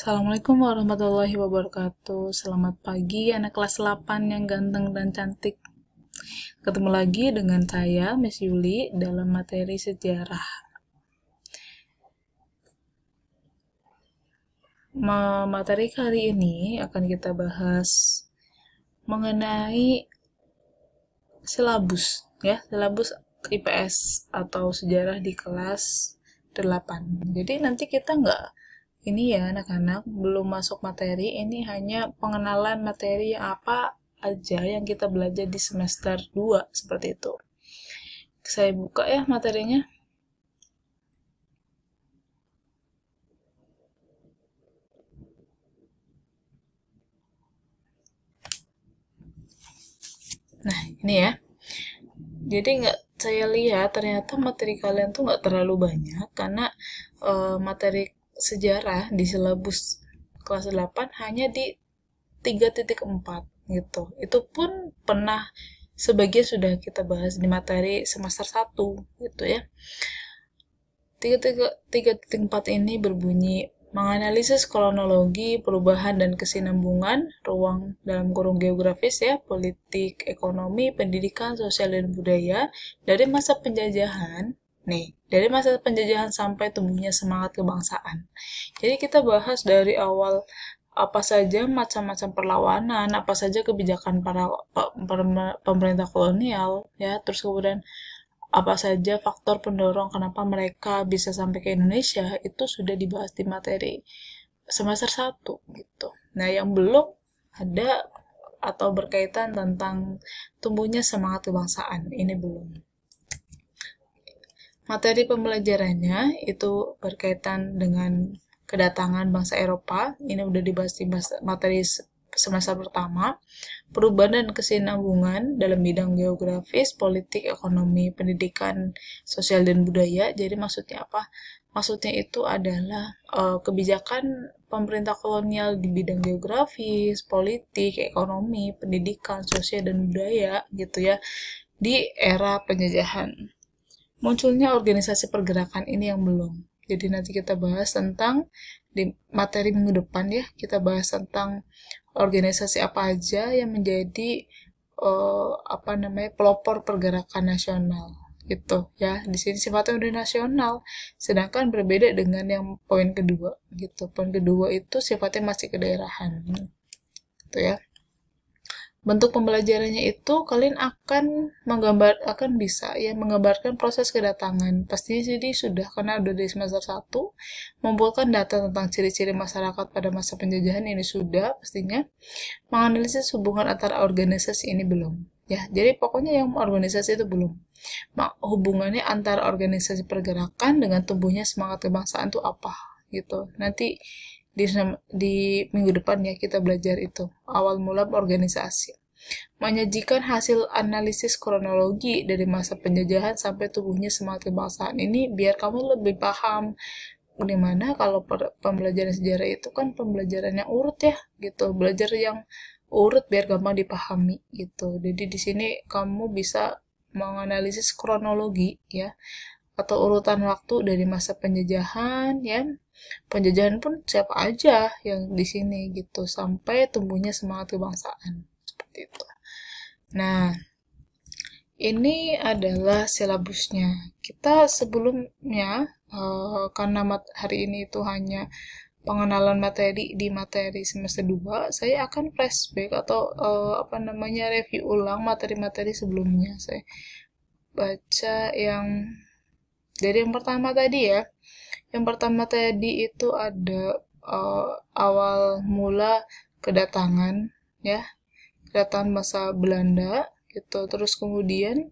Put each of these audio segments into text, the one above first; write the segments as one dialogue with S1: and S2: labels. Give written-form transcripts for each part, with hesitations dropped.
S1: Assalamualaikum warahmatullahi wabarakatuh. Selamat pagi anak kelas 8 yang ganteng dan cantik. Ketemu lagi dengan saya, Miss Yuli, dalam materi sejarah. Materi kali ini akan kita bahas mengenai silabus, ya, silabus IPS atau sejarah di kelas 8. Jadi nanti kita nggak ini ya anak-anak, belum masuk materi, ini hanya pengenalan materi apa aja yang kita belajar di semester 2, seperti itu. Saya buka ya materinya. Nah, ini ya. Jadi saya lihat ternyata materi kalian tuh nggak terlalu banyak, karena materi sejarah di silabus kelas 8 hanya di 3.4 gitu. Itu pun pernah sebagian sudah kita bahas di materi semester 1 gitu ya. 3.4 ini berbunyi menganalisis kronologi, perubahan dan kesinambungan ruang dalam kurung geografis ya, politik, ekonomi, pendidikan, sosial dan budaya dari masa penjajahan. Nih, dari masa penjajahan sampai tumbuhnya semangat kebangsaan. Jadi kita bahas dari awal apa saja macam-macam perlawanan, apa saja kebijakan para pemerintah kolonial, ya, terus kemudian apa saja faktor pendorong kenapa mereka bisa sampai ke Indonesia, itu sudah dibahas di materi semester 1 gitu. Nah, yang belum ada atau berkaitan tentang tumbuhnya semangat kebangsaan, ini belum. Materi pembelajarannya itu berkaitan dengan kedatangan bangsa Eropa, ini udah dibahas di materi semester pertama. Perubahan dan kesinambungan dalam bidang geografis, politik, ekonomi, pendidikan, sosial dan budaya. Jadi maksudnya apa? Maksudnya itu adalah kebijakan pemerintah kolonial di bidang geografis, politik, ekonomi, pendidikan, sosial dan budaya gitu ya di era penjajahan. Munculnya organisasi pergerakan ini yang belum. Jadi nanti kita bahas tentang di materi minggu depan ya, kita bahas tentang organisasi apa aja yang menjadi pelopor pergerakan nasional gitu ya. Di sini sifatnya udah nasional, sedangkan berbeda dengan yang poin kedua gitu. Poin kedua itu sifatnya masih kedaerahan gitu ya. Bentuk pembelajarannya itu kalian akan bisa ya menggambarkan proses kedatangan. Pastinya jadi sudah, karena udah di semester 1 mengumpulkan data tentang ciri-ciri masyarakat pada masa penjajahan, ini sudah pastinya. Menganalisis hubungan antara organisasi, ini belum. Ya, jadi pokoknya yang organisasi itu belum. Hubungannya antara organisasi pergerakan dengan tumbuhnya semangat kebangsaan itu apa gitu. Nanti di minggu depan ya kita belajar itu awal mula organisasi. Menyajikan hasil analisis kronologi dari masa penjajahan sampai tubuhnya semangat kebangsaan, ini biar kamu lebih paham. Dimana kalau pembelajaran sejarah itu kan pembelajaran yang urut ya gitu, belajar yang urut biar gampang dipahami gitu. Jadi di sini kamu bisa menganalisis kronologi ya, atau urutan waktu dari masa penjajahan ya. Penjajahan pun siapa aja yang di sini gitu sampai tumbuhnya semangat kebangsaan, seperti itu. Nah, ini adalah silabusnya. Kita sebelumnya karena hari ini itu hanya pengenalan materi di materi semester 2, saya akan flashback atau review ulang materi-materi sebelumnya. Saya baca yang dari yang pertama tadi ya. Yang pertama tadi itu ada awal mula kedatangan ya, kedatangan masa Belanda gitu. Terus kemudian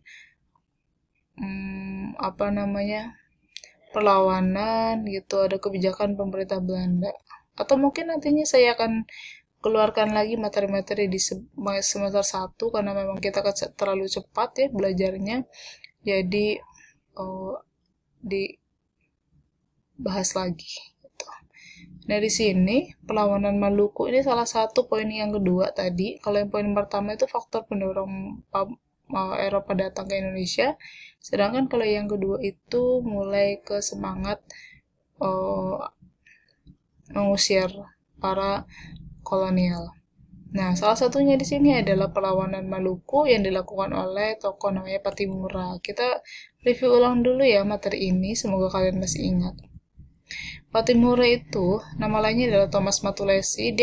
S1: perlawanan gitu, ada kebijakan pemerintah Belanda. Atau mungkin nantinya saya akan keluarkan lagi materi-materi di semester 1 karena memang kita terlalu cepat ya belajarnya. Jadi dibahas lagi gitu. Nah, di sini perlawanan Maluku ini salah satu poin yang kedua tadi. Kalau yang poin pertama itu faktor pendorong Eropa datang ke Indonesia, sedangkan kalau yang kedua itu mulai ke semangat mengusir para kolonial. Nah, salah satunya di sini adalah perlawanan Maluku yang dilakukan oleh tokoh namanya Patimura. Kita review ulang dulu ya materi ini, semoga kalian masih ingat. Patimura itu, nama lainnya adalah Thomas Matulesi.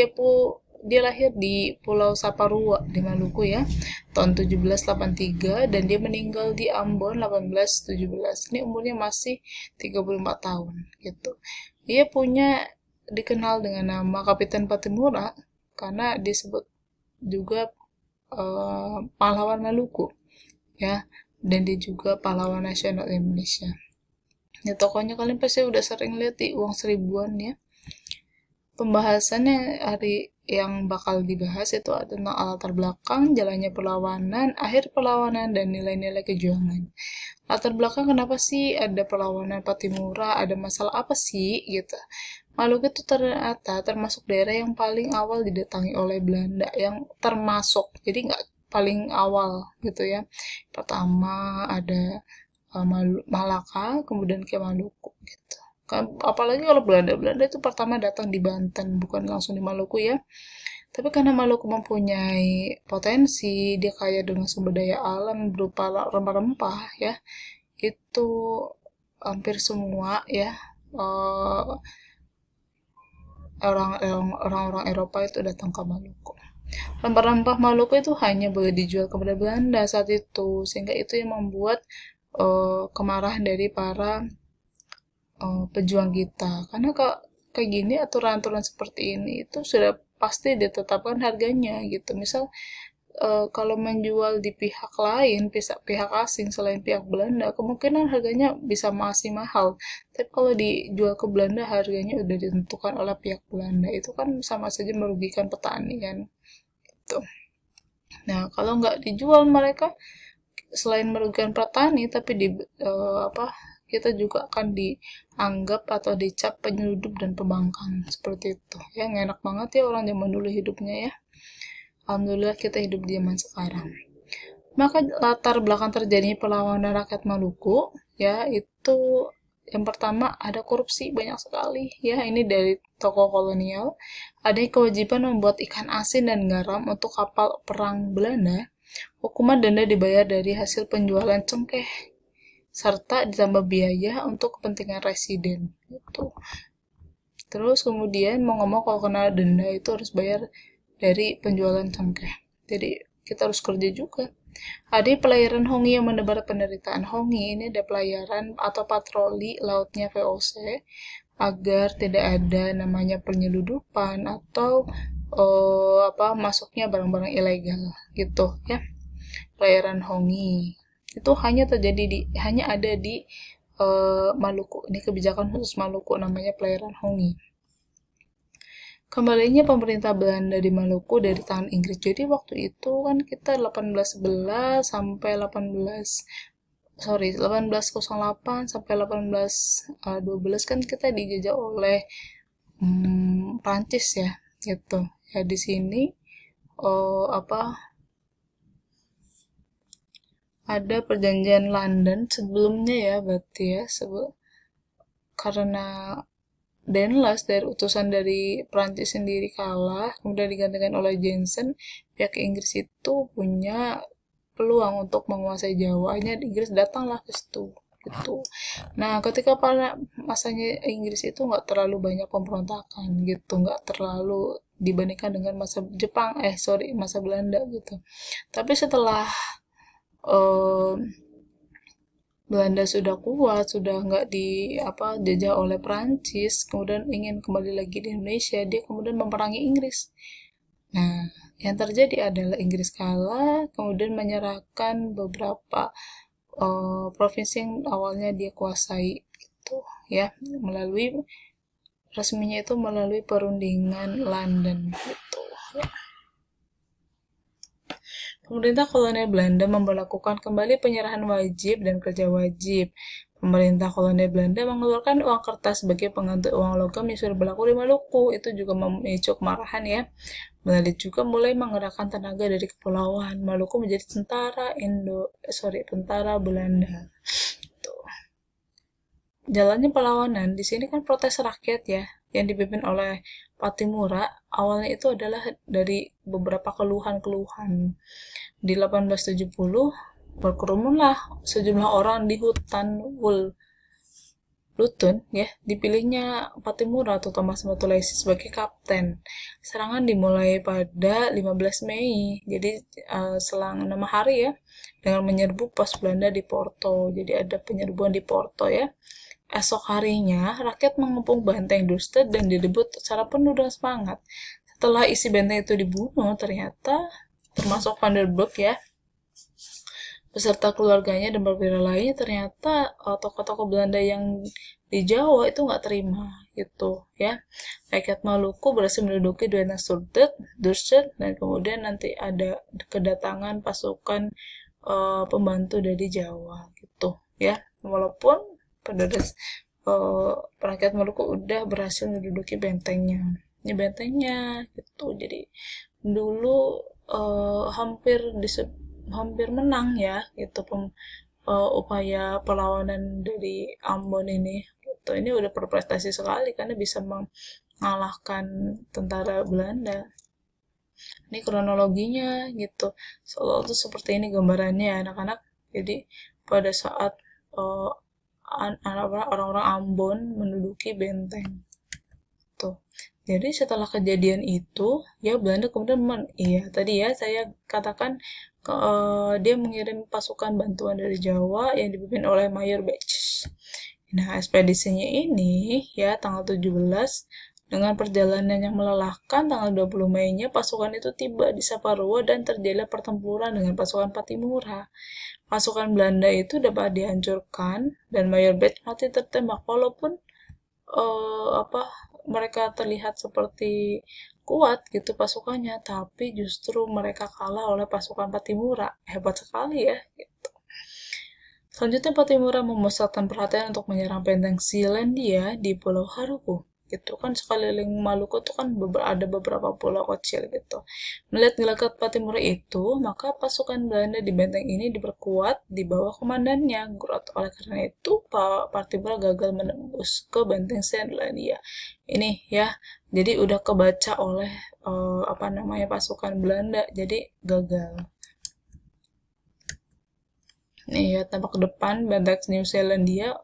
S1: Dia lahir di Pulau Saparua di Maluku ya, tahun 1783 dan dia meninggal di Ambon 1817. Ini umurnya masih 34 tahun gitu. Dia dikenal dengan nama Kapitan Patimura karena disebut juga pahlawan Maluku ya, dan dia juga pahlawan nasional Indonesia. Ya tokohnya kalian pasti udah sering lihat di uang seribuan ya. Pembahasannya hari yang bakal dibahas itu tentang latar belakang, jalannya perlawanan, akhir perlawanan, dan nilai-nilai kejuangan. Latar belakang kenapa sih ada perlawanan Patimura, ada masalah apa sih gitu. Maluku itu ternyata termasuk daerah yang paling awal didatangi oleh Belanda, yang termasuk, jadi nggak paling awal gitu ya. Pertama ada Malaka, kemudian ke Maluku gitu. Apalagi kalau Belanda itu pertama datang di Banten, bukan langsung di Maluku ya. Tapi karena Maluku mempunyai potensi, dia kaya dengan sumber daya alam berupa rempah-rempah ya, itu hampir semua ya orang-orang Eropa itu datang ke Maluku. Rempah-rempah Maluku itu hanya boleh dijual kepada Belanda saat itu, sehingga itu yang membuat kemarahan dari para pejuang kita. Karena kayak gini aturan-aturan seperti ini itu sudah pasti ditetapkan harganya gitu. Misal kalau menjual di pihak lain, pihak asing selain pihak Belanda, kemungkinan harganya bisa masih mahal. Tapi kalau dijual ke Belanda, harganya udah ditentukan oleh pihak Belanda. Itu kan sama saja merugikan petani kan. Gitu. Nah, kalau nggak dijual mereka, selain merugikan petani, tapi kita juga akan dianggap atau dicap penyelundup dan pembangkang seperti itu. Ya, enak banget ya orang zaman dulu hidupnya ya. Alhamdulillah kita hidup di zaman sekarang. Maka latar belakang terjadinya perlawanan rakyat Maluku ya itu yang pertama ada korupsi banyak sekali ya, ini dari tokoh kolonial. Ada kewajiban membuat ikan asin dan garam untuk kapal perang Belanda. Hukuman denda dibayar dari hasil penjualan cengkeh serta ditambah biaya untuk kepentingan residen gitu. Terus kemudian mau ngomong kalau kena denda itu harus bayar dari penjualan cengkeh. Jadi kita harus kerja juga. Ada pelayaran Hongi yang menebar penderitaan. Hongi ini ada pelayaran atau patroli lautnya VOC agar tidak ada namanya penyeludupan atau masuknya barang-barang ilegal gitu ya. Pelayaran Hongi itu hanya ada di Maluku. Ini kebijakan khusus Maluku namanya pelayaran Hongi. Kembalinya pemerintah Belanda di Maluku dari tangan Inggris. Jadi waktu itu kan kita 1808 sampai 1808 sampai 1812 kan kita dijajah oleh Prancis ya, gitu. Ya di sini ada perjanjian London sebelumnya ya, berarti ya karena Danelaw dari utusan dari Prancis sendiri kalah, kemudian digantikan oleh Jensen, pihak Inggris itu punya peluang untuk menguasai Jawa. Akhirnya Inggris datanglah ke situ. Gitu. Nah, ketika pada masanya Inggris itu nggak terlalu banyak pemberontakan gitu, nggak terlalu dibandingkan dengan masa masa Belanda gitu. Tapi setelah Belanda sudah kuat, sudah nggak dijajah oleh Prancis, kemudian ingin kembali lagi di Indonesia, dia kemudian memerangi Inggris. Nah, yang terjadi adalah Inggris kalah, kemudian menyerahkan beberapa provinsi yang awalnya dia kuasai, gitu ya, resminya itu melalui perundingan London, gitu. Ya. Pemerintah kolonial Belanda memberlakukan kembali penyerahan wajib dan kerja wajib. Pemerintah kolonial Belanda mengeluarkan uang kertas sebagai pengganti uang logam yang sudah berlaku di Maluku. Itu juga memicu kemarahan ya. Belanda juga mulai mengerahkan tenaga dari kepulauan Maluku menjadi tentara Belanda. Tuh. Jalannya perlawanan di sini kan protes rakyat ya. yang dipimpin oleh Patimura awalnya itu adalah dari beberapa keluhan-keluhan. Di 1870 berkerumunlah sejumlah orang di hutan Lutun, ya, dipilihnya Patimura atau Thomas Matulesi sebagai kapten. Serangan dimulai pada 15 Mei, jadi selang 6 hari ya, dengan menyerbu pos Belanda di Porto. Jadi ada penyerbuan di Porto ya. Esok harinya, rakyat mengepung benteng Dorset dan direbut secara penuh dengan semangat. Setelah isi benteng itu dibunuh, ternyata termasuk Van der Broek ya, beserta keluarganya dan perwira lainnya, ternyata tokoh-tokoh Belanda yang di Jawa itu nggak terima gitu ya. Rakyat Maluku berhasil menduduki benteng Dorset dan kemudian nanti ada kedatangan pasukan pembantu dari Jawa gitu ya. Walaupun pada rakyat Maluku udah berhasil menduduki bentengnya. Ini bentengnya gitu. Jadi dulu hampir menang ya gitu upaya perlawanan dari Ambon ini gitu. Ini udah berprestasi sekali karena bisa mengalahkan tentara Belanda. Ini kronologinya gitu. Solo itu seperti ini gambarannya anak-anak. Jadi pada saat orang-orang Ambon menduduki benteng tuh. Jadi setelah kejadian itu, ya Belanda kemudian iya tadi ya saya katakan dia mengirim pasukan bantuan dari Jawa yang dipimpin oleh Mayor Betsch. Nah, ekspedisinya ini ya tanggal 17 dengan perjalanan yang melelahkan, tanggal 20 Mei-nya pasukan itu tiba di Saparua dan terjadi pertempuran dengan pasukan Patimura. Pasukan Belanda itu dapat dihancurkan dan Mayor Betsch mati tertembak walaupun mereka terlihat seperti kuat gitu pasukannya, tapi justru mereka kalah oleh pasukan Patimura. Hebat sekali ya gitu. Selanjutnya Patimura memusatkan perhatian untuk menyerang benteng Selandia di Pulau Haruku. Gitu kan sekeliling Maluku itu kan ada beberapa pulau kecil gitu. Melihat gelagat Patimura itu, maka pasukan Belanda di benteng ini diperkuat di bawah komandannya. Oleh karena itu, Patimura gagal menembus ke benteng Selandia. Ini ya, jadi udah kebaca oleh pasukan Belanda, jadi gagal. Nih ya, tampak ke depan benteng New Zealandia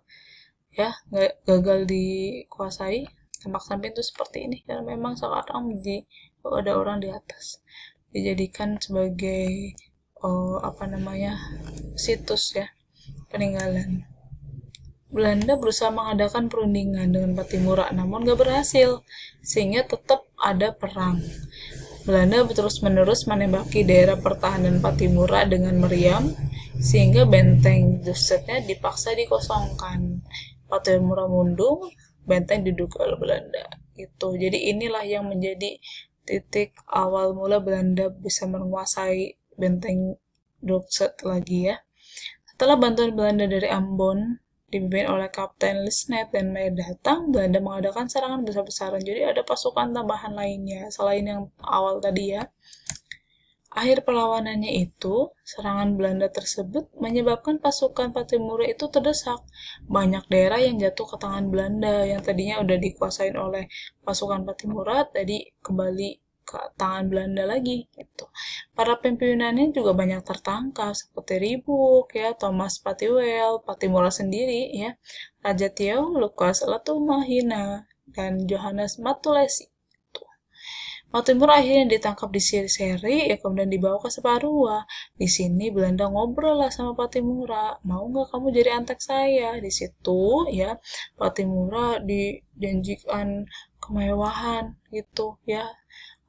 S1: ya gagal dikuasai. Tampak samping itu seperti ini karena memang sekarang ada orang di atas dijadikan sebagai situs ya peninggalan. Belanda berusaha mengadakan perundingan dengan Patimura namun gak berhasil sehingga tetap ada perang. Belanda terus-menerus menembaki daerah pertahanan Patimura dengan meriam sehingga benteng Dorsetnya dipaksa dikosongkan. Patimura mundur, benteng diduduki oleh Belanda gitu. Jadi inilah yang menjadi titik awal mula Belanda bisa menguasai benteng Dorset lagi ya. Setelah bantuan Belanda dari Ambon dipimpin oleh Kapten Lisnet dan Meyer datang, Belanda mengadakan serangan besar-besaran. Jadi ada pasukan tambahan lainnya selain yang awal tadi ya. Akhir perlawanannya itu, serangan Belanda tersebut menyebabkan pasukan Patimura itu terdesak. Banyak daerah yang jatuh ke tangan Belanda yang tadinya udah dikuasain oleh pasukan Patimura, tadi kembali ke tangan Belanda lagi gitu. Para pimpinannya juga banyak tertangkap seperti Ribuk ya, Thomas Patiwell, Patimura sendiri ya, Raja Tiau, Lukas Latumahina, dan Johannes Matulesi. Patimura akhirnya ditangkap di Seri ya kemudian dibawa ke Saparua. Di sini Belanda ngobrol lah sama Patimura, mau nggak kamu jadi antek saya? Di situ ya Patimura dijanjikan kemewahan gitu ya,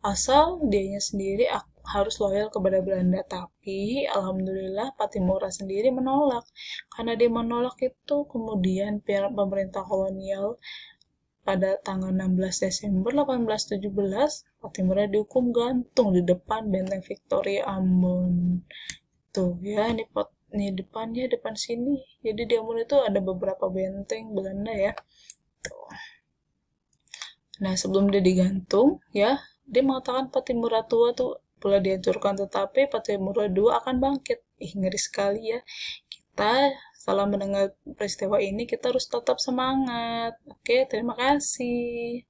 S1: asal dianya sendiri harus loyal kepada Belanda. Tapi alhamdulillah Patimura sendiri menolak. Karena dia menolak itu kemudian pihak pemerintah kolonial pada tanggal 16 Desember 1817, Patimura dihukum gantung di depan benteng Victoria Ambon. Tuh ya, ini depannya, depan sini. Jadi di Ambon itu ada beberapa benteng Belanda ya. Tuh. Nah, sebelum dia digantung, ya, dia mengatakan Patimura tua tuh pula dihancurkan, tetapi Patimura II akan bangkit. Ngeri sekali ya. Kita setelah mendengar peristiwa ini, kita harus tetap semangat. Oke, terima kasih.